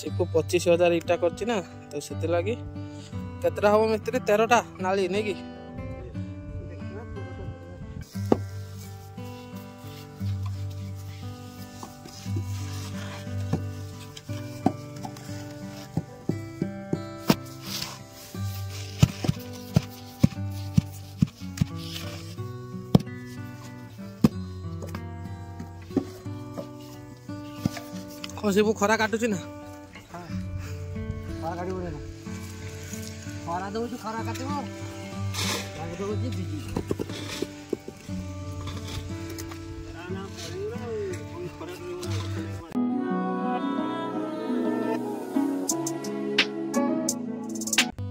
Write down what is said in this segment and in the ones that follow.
चिपू 25,000 इटा करछि ना तो सेते लागी केतरा हो मिस्त्री 13टा नाली नै की खसीबू खरा काटुची ना खरा काटी बोले ना खरा दो जो खरा काटिबो लागे दो जी बिजी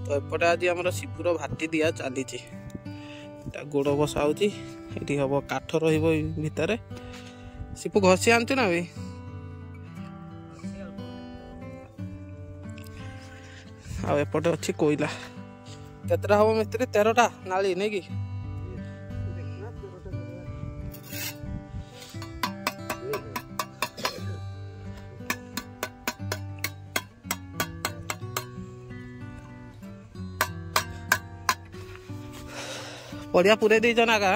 तो एपटे आज आम शिपुर भाटी दिया चली गोड़ बसा होती हम काठ भितर शिपु घसी आनचु ना भाई आ एपटे अच्छी कोईला केतरा हम मिस्त्री 13टा नाली नहीं की पड़िया पूरे दी ना का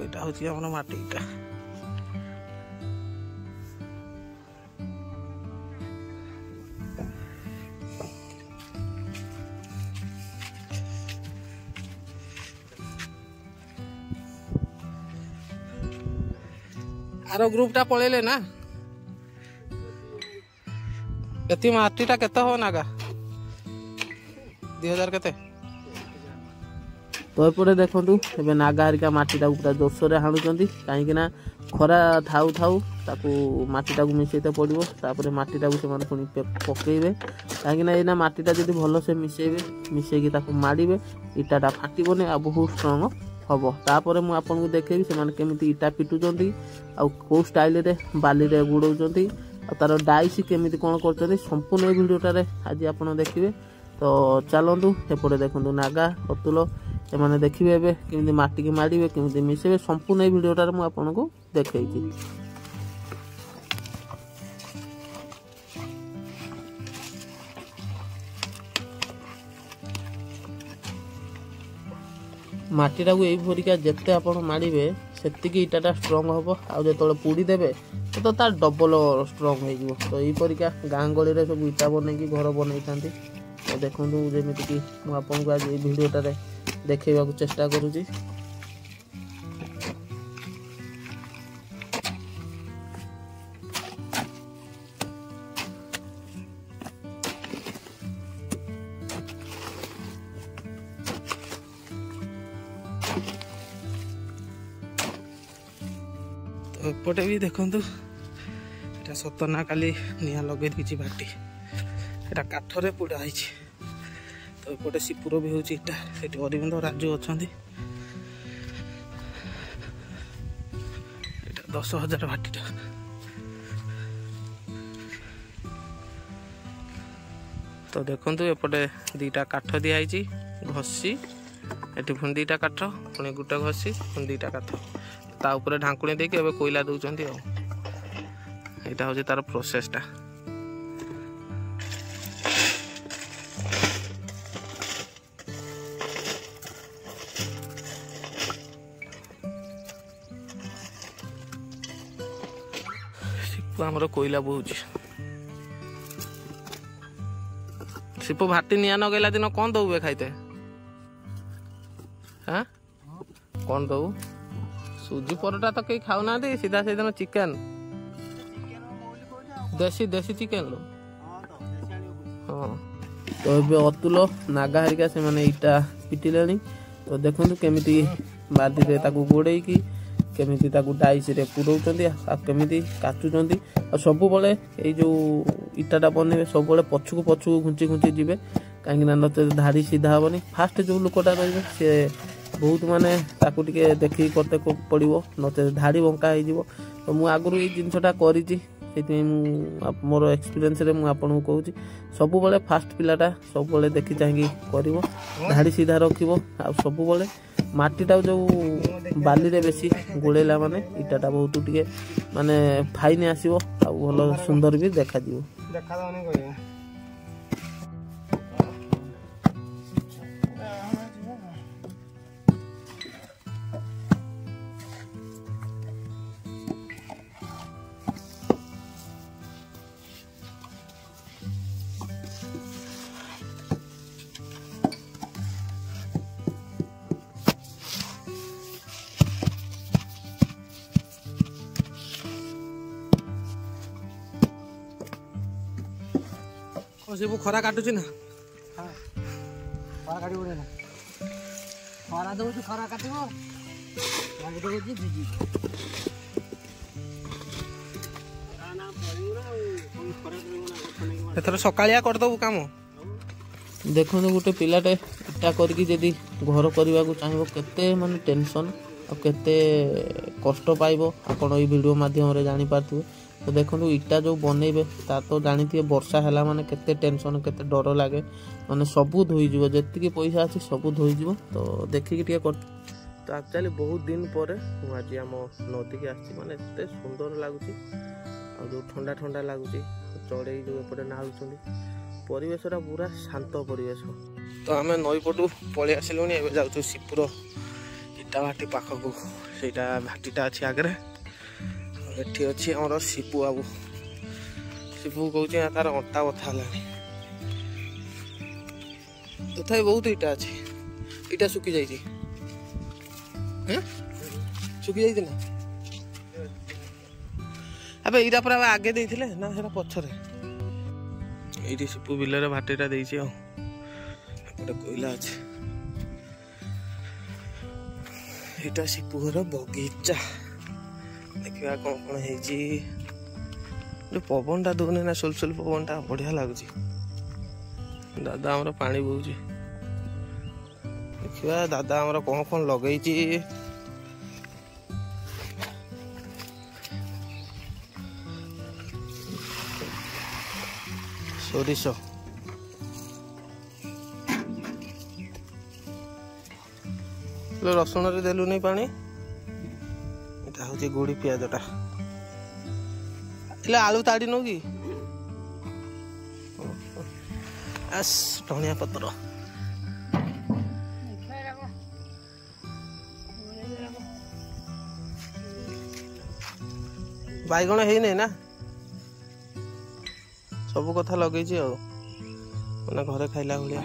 देखो हूँ माटीटा आरो ग्रुपटा पळेले ना एति माटीटा केते हो नागा 2000 केते तो एपटे देखंतु एबे नागा हरिका माटीटा पूरा जोरसोरे हाणुचंती काहेकि ना खरा थाउ थाउ ताकू माटीटा को मिसेते पड़िबो तापरे माटीटा को से माने पुनी पकेइबे काहेकि ना एना माटीटा जदी भलो से मिसेकी ताकू माडीबे इटाटा फाटिबोने आ बहुत स्ट्रांग हम तापर मुझे आपको देखेबी से केमी इटा पिटुंट आउ स्टाइल रे बाली रे गुड़ाऊँ तार डाइस केमी कौन कर संपूर्ण भिडियोटारे आज आप देखिए तो चलतु एपटे देखो नागा अतुल एमाने देखिए एबे केमी माटी की माड़े केमी मिसेबे संपूर्ण भिडियोटारे मुझे आपको देखी माटीटा को यहीपरिका जिते आप माड़े से इटाटा स्ट्रंग हम आउ जो पोड़ी देवे तो तार डबल स्ट्रंग हो तो यहीपरिका गाँ गली में सब इटा बनई घर बनई था तो देखो जमीक मुझे आज भिडियोटारे देखा चेष्टा करुँची तो एपटे भी देखु ये सतना काली निआ लगे दी भाटी एटा काठरे पोड़ा है तो एपटे शिपुर भी हूँ इटा ये अरविंद राजू अच्छा 10,000 भाटीटा तो देखु एपटे 2टा काठ दिखाई घसी एटी पुणी 2टा काठ पुणी गोटे घसी पुणी 2टा काठ ता ऊपर ढांकुणी देके एबे कोयला दउचंती आ एटा हो जे तार प्रोसेसटा सिपु हमर कोयला बहुची सिपु भाटी निया न गेला दिन कोन दउबे खाइते हां कोन दउ सूजी परोटा तो कहीं खाऊ ना सीधा से दिन चिकेन देसी देसी चिकेन लो हाँ तो ये अतुल नागा हरिका से माने इटा पिटिले तो देखो केमी बादी रे ताकू गोड़े की केमी डाइस रे पुरौचंदी आ केमी काचुचंदी आ सब बेले ये जो इटाटा बने सब बेले पछकू घुंची घुंची जीवे कहीं नते धाड़ी सीधा हेनी फास्ट जो लोकटा रही सी बहुत माने ताकू टिके देखी करते पड़ो नचे धाड़ी बंका हो तो मुझे आगु ये जिनसटा करी मोर एक्सपीरियंस रे मुझे कहूँ सब बेले फास्ट पिलाटा सब बेले देखी चाहिए कर धाड़ी सीधा रखिबो आ सब बेले माटीटा जो बाली रे बेसी गोड़ेला माने इटाटा बहुत टिके ମାନେ ଫାଇନ୍ ଆସିବ ଆଉ ଭଲ ସୁନ୍ଦର ବି ଦେଖାଯିବ। ସବୁ ଖରା କାଟୁଛି ନା ଖରା କାଟିବ ନା ଖରା ଦଉଛି ଖରା କାଟିବ ଦଉଛି ଭିଜି ଏଥର ସକାଳିଆ କରିଦବୁ କାମ। ଦେଖନ୍ତୁ ଗୋଟେ ପିଲାଟେ ଇଟା କରିକି ଯଦି ଘର କରିବାକୁ ଚାହିଁବ କେତେ ମାନେ ଟେନସନ୍ ଆଉ କେତେ କଷ୍ଟ ପାଇବ ଆପଣ ଏଇ ଭିଡ଼ିଓ ମାଧ୍ୟମରେ ଜାଣିପାରୁଥିବେ। ତ ଦେଖନ୍ତୁ ଇଟା ଯେଉଁ ବନେଇବେ ତା ତ ଜାଣିଥିବେ ବର୍ଷା ହେଲା ମାନେ କେତେ ଟେନସନ୍ କେତେ ଡର ଲାଗେ ମାନେ ସବୁ ଧୋଇଯିବ ଯେତିକି ପଇସା ଅଛି ସବୁ ଧୋଇଯିବ। ତ ଦେଖିକି ଟିକେ ତ ଆକ୍ଚୁଆଲି ବହୁତ ଦିନ ପରେ ମୁଁ ଆଜି ଆମ ନଦୀକି ଆସିଛି ମାନେ ଏତେ ସୁନ୍ଦର ଲାଗୁଛି ଆଉ ଯେଉଁ ଥଣ୍ଡା ଥଣ୍ଡା ଲାଗୁଛି ଚଢ଼େଇ ଯେଉଁ ଏପଟେ ନାହୁଛନ୍ତି ପରିବେଶଟା ପୁରା ଶାନ୍ତ ପରିବେଶ। ତ ଆମେ ନଈପଟୁ ପଳେଇ ଆସିଲୁଣି ଏବେ ଯାଉଛୁ ଶିପୁର ଇଟା ଭାଟି ପାଖକୁ ସେଇଟା ଭାଟିଟା ଅଛି ଆଗରେ। ଏଠି ଅଛି ଆମର ଶିପୁ ବାବୁ। ଶିପୁ କହୁଛି ନା ତାର ଅଣ୍ଟା ବଥା ହେଲାଣି ତଥାପି ବହୁତ ଇଟା ଅଛି। ଇଟା ଶୁଖି ଯାଇଛି ଶୁଖି ଯାଇଛି ନା ଏବେ ଏଇଟା ପୁରା ଆଗେ ଦେଇଥିଲେ ନା ସେଟା ପଛରେ। ଏଇଠି ଶିପୁ ବିଲରେ ଭାଟିଟା ଦେଇଛି ଆଉ ଏପଟେ କୋଇଲା ଅଛି। ଏଇଟା ଶିପୁ ଘର ବଗିଚା ଦେଖିବା କଣ କଣ ହେଇଛି। ପବନଟା ଦଉନି ନା ସୁଲସୁଲ ପବନଟା ବଢିଆ ଲାଗୁଛି। ଦାଦା ଆମର ପାଣି ବୋହୁଛି ଦେଖିବା ଦାଦା ଆମର କଣ କଣ ଲଗେଇଛି। ସୋରିଷ ରସୁଣରେ ଦେଲୁନି ପାଣି। ଏଟା ହଉଛି ଗୋଡି ପିଆଜଟା ହେଲେ ଆଳୁ ତାଡ଼ି ନୁ କି ଧନିଆ ପତ୍ର ବାଇଗଣ ହେଇନି ନା ସବୁ କଥା ଲଗେଇଛି ଆଉ ମାନେ ଘରେ ଖାଇଲା ଭଳିଆ।